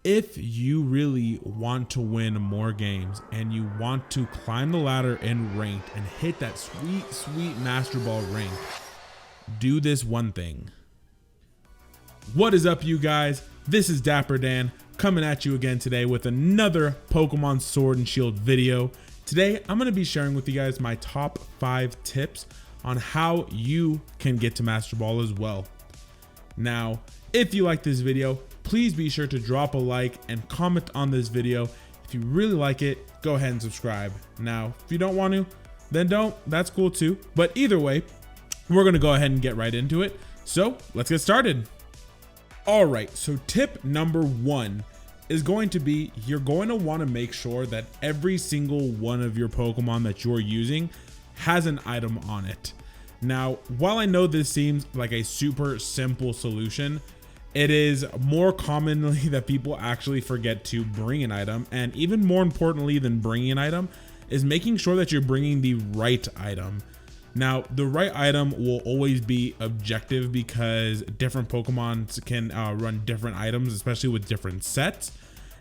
If you really want to win more games and you want to climb the ladder in ranked and hit that sweet Master Ball rank, do this one thing. What is up, you guys? This is Dapper Dan coming at you again today with another Pokemon Sword and Shield video. Today, I'm going to be sharing with you guys my top 5 tips on how you can get to Master Ball as well. Now, if you like this video, please be sure to drop a like and comment on this video. If you really like it, go ahead and subscribe. Now, if you don't want to, then don't. That's cool too. But either way, we're going to go ahead and get right into it. So let's get started. All right, so tip number 1 is going to be, you're going to want to make sure that every single one of your Pokemon that you're using has an item on it. Now, while I know this seems like a super simple solution, it is more commonly that people actually forget to bring an item, and even more importantly than bringing an item is making sure that you're bringing the right item. Now, the right item will always be objective because different Pokemon can run different items, especially with different sets.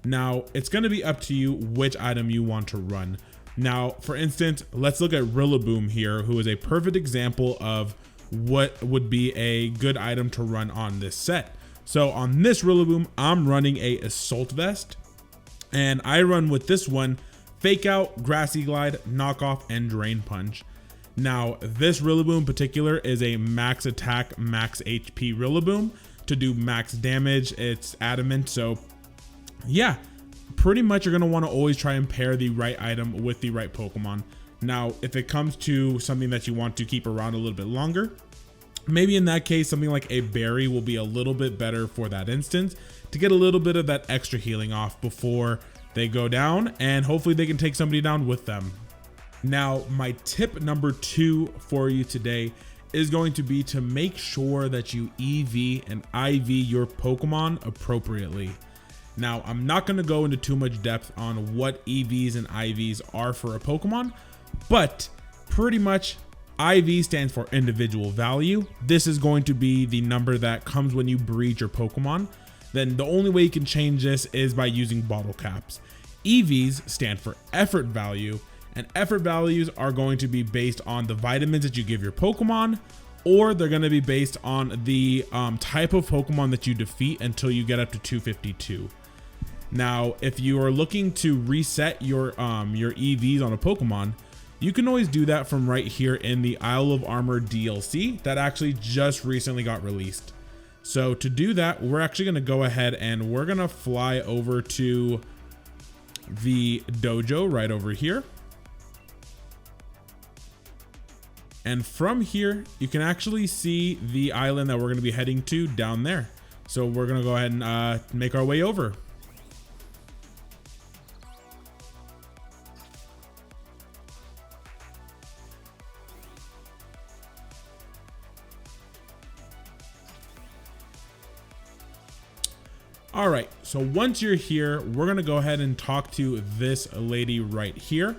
Now, it's going to be up to you which item you want to run. Now, for instance, let's look at Rillaboom here, who is a perfect example of what would be a good item to run on this set. So on this Rillaboom, I'm running a Assault Vest, and I run with this one, Fake Out, Grassy Glide, Knock Off, and Drain Punch. Now, this Rillaboom in particular is a max attack, max HP Rillaboom to do max damage. It's adamant, so yeah, pretty much you're going to want to always try and pair the right item with the right Pokemon. Now, if it comes to something that you want to keep around a little bit longer, maybe in that case, something like a berry will be a little bit better for that instance to get a little bit of that extra healing off before they go down, and hopefully they can take somebody down with them. Now, my tip number 2 for you today is going to be to make sure that you EV and IV your Pokemon appropriately. Now, I'm not going to go into too much depth on what EVs and IVs are for a Pokemon, but pretty much IV stands for individual value. This is going to be the number that comes when you breed your Pokemon. Then the only way you can change this is by using bottle caps. EVs stand for effort value, and effort values are going to be based on the vitamins that you give your Pokemon, or they're going to be based on the type of Pokemon that you defeat until you get up to 252. Now, if you are looking to reset your EVs on a Pokemon, you can always do that from right here in the Isle of Armor DLC that actually just recently got released. So to do that, we're actually going to go ahead and we're going to fly over to the dojo right over here. And from here, you can actually see the island that we're going to be heading to down there. So we're going to go ahead and make our way over. All right, so once you're here, we're gonna go ahead and talk to this lady right here.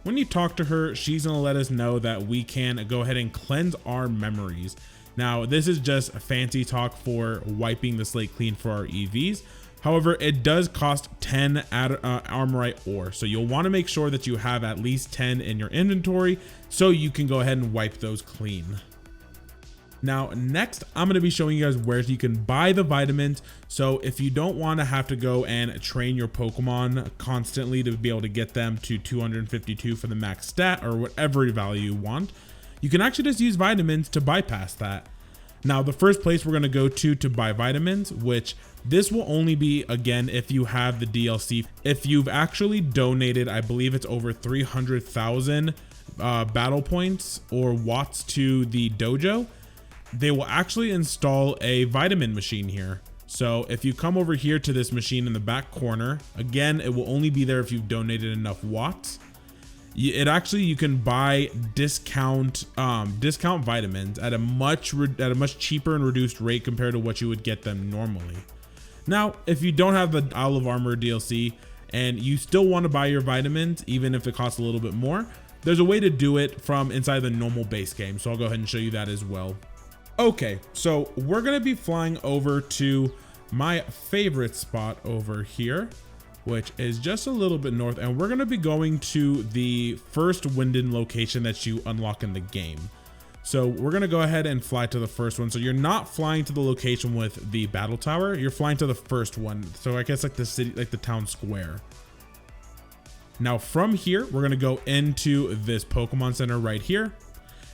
When you talk to her, she's gonna let us know that we can go ahead and cleanse our memories. Now, this is just a fancy talk for wiping the slate clean for our EVs. However, it does cost 10 Armorite ore, so you'll wanna make sure that you have at least 10 in your inventory so you can go ahead and wipe those clean. Now, next, I'm going to be showing you guys where you can buy the vitamins. So if you don't want to have to go and train your Pokemon constantly to be able to get them to 252 for the max stat or whatever value you want, you can actually just use vitamins to bypass that. Now, the first place we're going to go to buy vitamins, which this will only be, again, if you have the DLC. If you've actually donated, I believe it's over 300,000 battle points or watts to the dojo, they will actually install a vitamin machine here. So if you come over here to this machine in the back corner, again, it will only be there if you've donated enough watts. You can buy discount vitamins at a much cheaper and reduced rate compared to what you would get them normally. Now, if you don't have the Isle of Armor DLC and you still want to buy your vitamins, even if it costs a little bit more, there's a way to do it from inside the normal base game. So I'll go ahead and show you that as well. Okay, so we're going to be flying over to my favorite spot over here, which is just a little bit north, and we're gonna be going to the first Winden location that you unlock in the game. So we're gonna go ahead and fly to the first one. So you're not flying to the location with the battle tower, you're flying to the first one. So I guess like the city, like the town square. Now from here, we're gonna go into this Pokemon Center right here.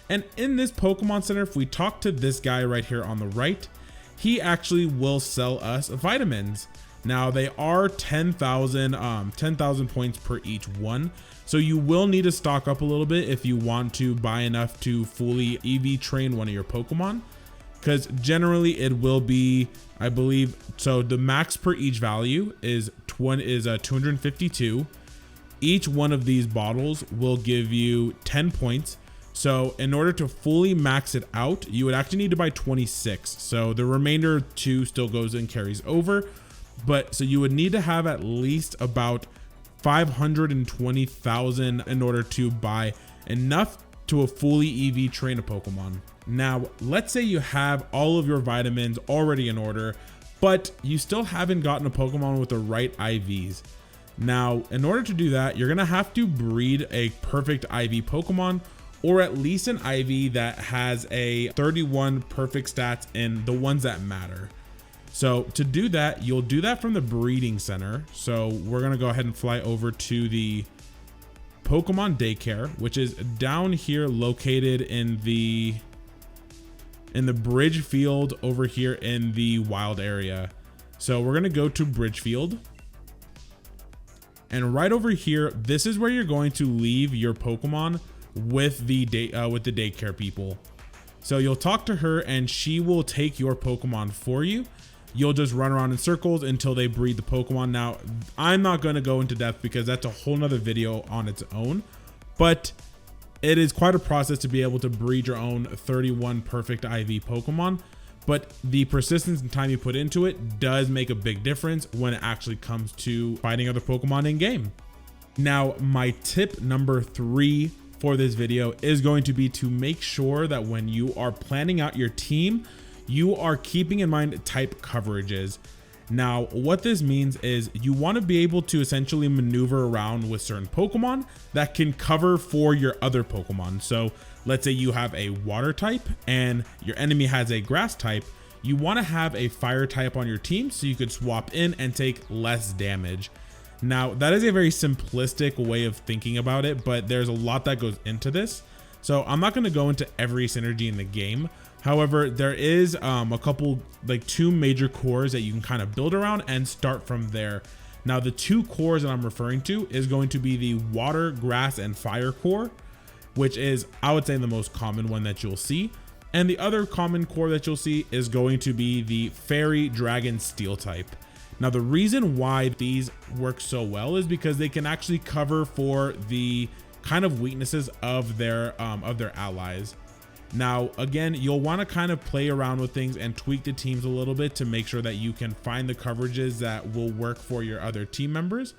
And in this Pokemon Center, if we talk to this guy right here on the right, he actually will sell us vitamins. Now they are 10,000 points per each one. So you will need to stock up a little bit if you want to buy enough to fully EV train one of your Pokemon, because generally it will be, I believe, so the max per each value is 252. Each one of these bottles will give you 10 points. So in order to fully max it out, you would actually need to buy 26. So the remainder 2 still goes and carries over. But so you would need to have at least about 520,000 in order to buy enough to a fully EV train a Pokemon. Now, let's say you have all of your vitamins already in order, but you still haven't gotten a Pokemon with the right IVs. Now, in order to do that, you're gonna have to breed a perfect IV Pokemon, or at least an IV that has a 31 perfect stats in the ones that matter. So to do that, you'll do that from the breeding center. So we're gonna go ahead and fly over to the Pokemon daycare, which is down here located in the bridge field over here in the wild area. So we're gonna go to Bridgefield. And right over here, this is where you're going to leave your Pokemon with the daycare people. So you'll talk to her and she will take your Pokemon for you. You'll just run around in circles until they breed the Pokemon. Now, I'm not going to go into depth because that's a whole nother video on its own, but it is quite a process to be able to breed your own 31 perfect IV Pokemon. But the persistence and time you put into it does make a big difference when it actually comes to fighting other Pokemon in game. Now, my tip number 3 for this video is going to be to make sure that when you are planning out your team, you are keeping in mind type coverages. Now, what this means is you want to be able to essentially maneuver around with certain Pokemon that can cover for your other Pokemon. So let's say you have a water type and your enemy has a grass type. You want to have a fire type on your team so you could swap in and take less damage. Now, that is a very simplistic way of thinking about it, but there's a lot that goes into this. So I'm not going to go into every synergy in the game. However, there is a couple, like 2 major cores that you can kind of build around and start from there. Now, the 2 cores that I'm referring to is going to be the water, grass, and fire core, which is, I would say, the most common one that you'll see. And the other common core that you'll see is going to be the fairy, dragon, steel type. Now, the reason why these work so well is because they can actually cover for the kind of weaknesses of their allies. Now, again, you'll want to kind of play around with things and tweak the teams a little bit to make sure that you can find the coverages that will work for your other team members.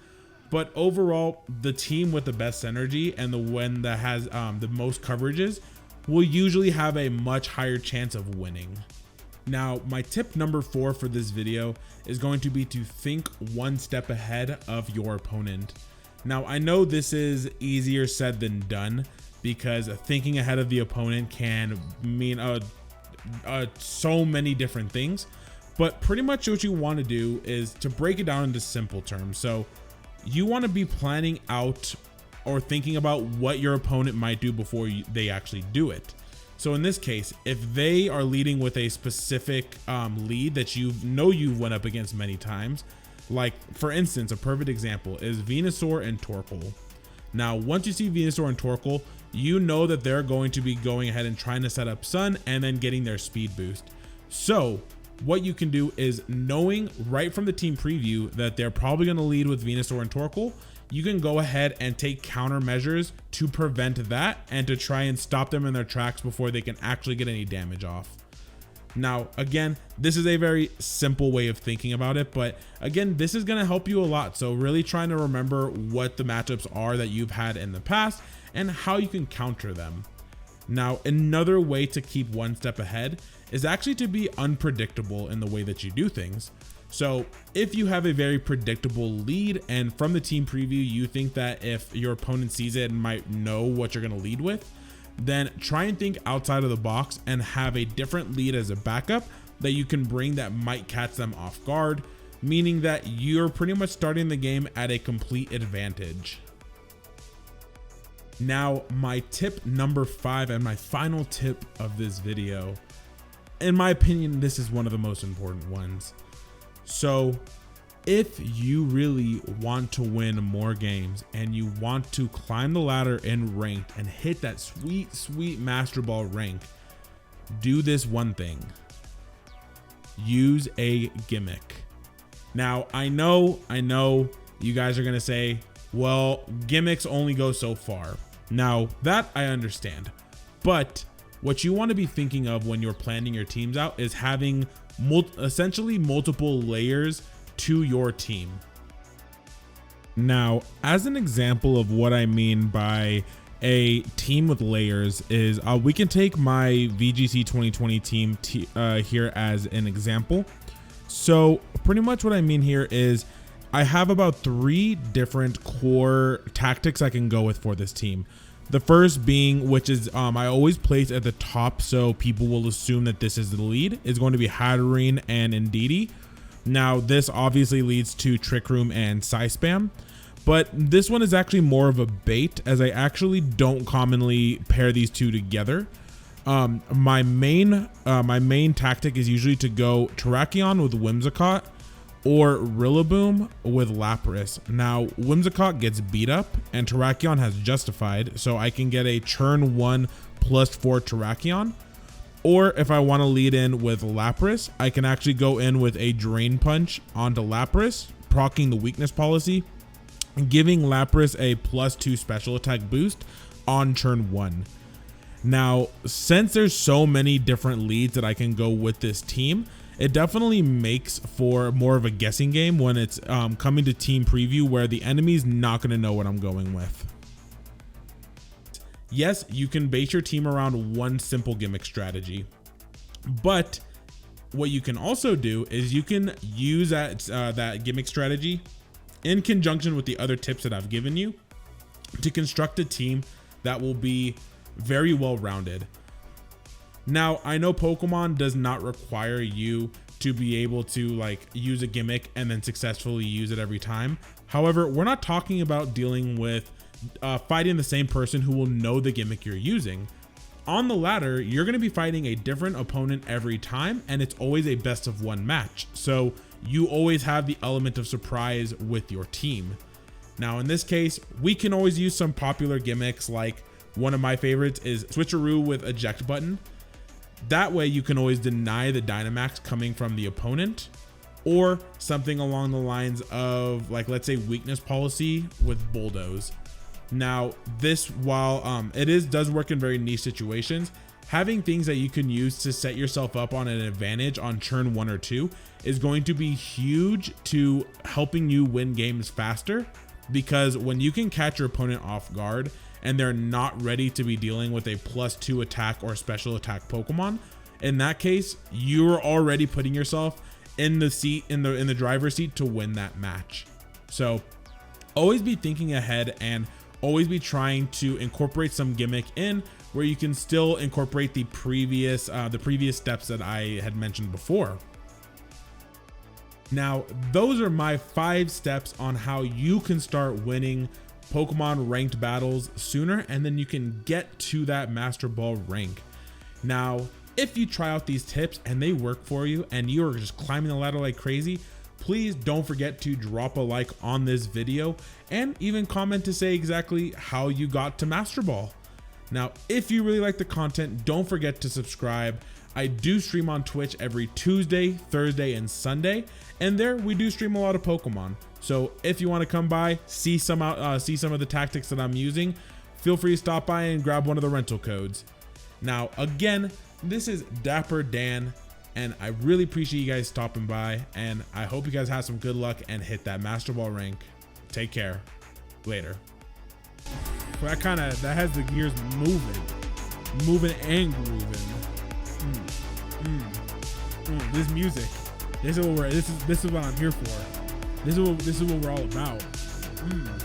But overall, the team with the best synergy and the one that has the most coverages will usually have a much higher chance of winning. Now, my tip number 4 for this video is going to be to think one step ahead of your opponent. Now, I know this is easier said than done, because thinking ahead of the opponent can mean so many different things, but pretty much what you want to do is to break it down into simple terms. So you want to be planning out or thinking about what your opponent might do before they actually do it. So in this case, if they are leading with a specific lead that you've went up against many times, like for instance, a perfect example is Venusaur and Torkoal. Now, once you see Venusaur and Torkoal, you know that they're going to be going ahead and trying to set up Sun and then getting their speed boost. So what you can do is, knowing right from the team preview that they're probably going to lead with Venusaur and Torkoal, you can go ahead and take countermeasures to prevent that and to try and stop them in their tracks before they can actually get any damage off. Now, again, this is a very simple way of thinking about it, but again, this is going to help you a lot. So really trying to remember what the matchups are that you've had in the past and how you can counter them. Now, another way to keep one step ahead is actually to be unpredictable in the way that you do things. So if you have a very predictable lead and from the team preview, you think that if your opponent sees it and might know what you're going to lead with, then try and think outside of the box and have a different lead as a backup that you can bring that might catch them off guard, meaning that you're pretty much starting the game at a complete advantage. Now, my tip number 5 and my final tip of this video, in my opinion, this is one of the most important ones. So if you really want to win more games and you want to climb the ladder in ranked and hit that sweet, sweet Master Ball rank, do this one thing. Use a gimmick. Now, I know you guys are going to say, well, gimmicks only go so far. Now, that I understand. But what you want to be thinking of when you're planning your teams out is having essentially multiple layers to your team. Now, as an example of what I mean by a team with layers is we can take my VGC 2020 team here as an example. So pretty much what I mean here is I have about 3 different core tactics I can go with for this team. The first being, which is I always place at the top so people will assume that this is the lead, is going to be Hatterene and Indeedee. Now this obviously leads to Trick Room and Psy Spam, but this one is actually more of a bait as I actually don't commonly pair these two together. My main tactic is usually to go Terrakion with Whimsicott or Rillaboom with Lapras. Now Whimsicott gets beat up and Terrakion has Justified, so I can get a turn 1 +4 Terrakion. Or if I want to lead in with Lapras, I can actually go in with a Drain Punch onto Lapras, proccing the weakness policy, and giving Lapras a +2 special attack boost on turn 1. Now, since there's so many different leads that I can go with this team, it definitely makes for more of a guessing game when it's coming to team preview where the enemy's not going to know what I'm going with. Yes, you can base your team around one simple gimmick strategy, but what you can also do is you can use that gimmick strategy in conjunction with the other tips that I've given you to construct a team that will be very well rounded. Now, I know Pokemon does not require you to be able to like use a gimmick and then successfully use it every time. However, we're not talking about dealing with fighting the same person who will know the gimmick you're using. On the ladder, you're going to be fighting a different opponent every time, and it's always a best of 1 match. So you always have the element of surprise with your team. Now, in this case, we can always use some popular gimmicks, like one of my favorites is Switcheroo with Eject Button. That way you can always deny the Dynamax coming from the opponent, or something along the lines of, like, let's say weakness policy with Bulldoze. Now this, while it does work in very niche situations, having things that you can use to set yourself up on an advantage on turn 1 or 2 is going to be huge to helping you win games faster, because when you can catch your opponent off guard and they're not ready to be dealing with a +2 attack or special attack Pokemon, in that case you're already putting yourself in the seat, in the driver's seat to win that match. So always be thinking ahead and always be trying to incorporate some gimmick in where you can still incorporate the previous steps that I had mentioned before. Now, those are my 5 steps on how you can start winning Pokemon ranked battles sooner, and then you can get to that Master Ball rank. Now, if you try out these tips and they work for you and you are just climbing the ladder like crazy, please don't forget to drop a like on this video and even comment to say exactly how you got to Master Ball. Now, if you really like the content, don't forget to subscribe. I do stream on Twitch every Tuesday, Thursday, and Sunday, and there we do stream a lot of Pokemon. So if you want to come by, see some of the tactics that I'm using, feel free to stop by and grab one of the rental codes. Now, again, this is Dapper Dan, and I really appreciate you guys stopping by, and I hope you guys have some good luck and hit that Master Ball rank. Take care. Later. That has the gears moving and grooving. This music. This is what we're. This is what I'm here for. This is what we're all about.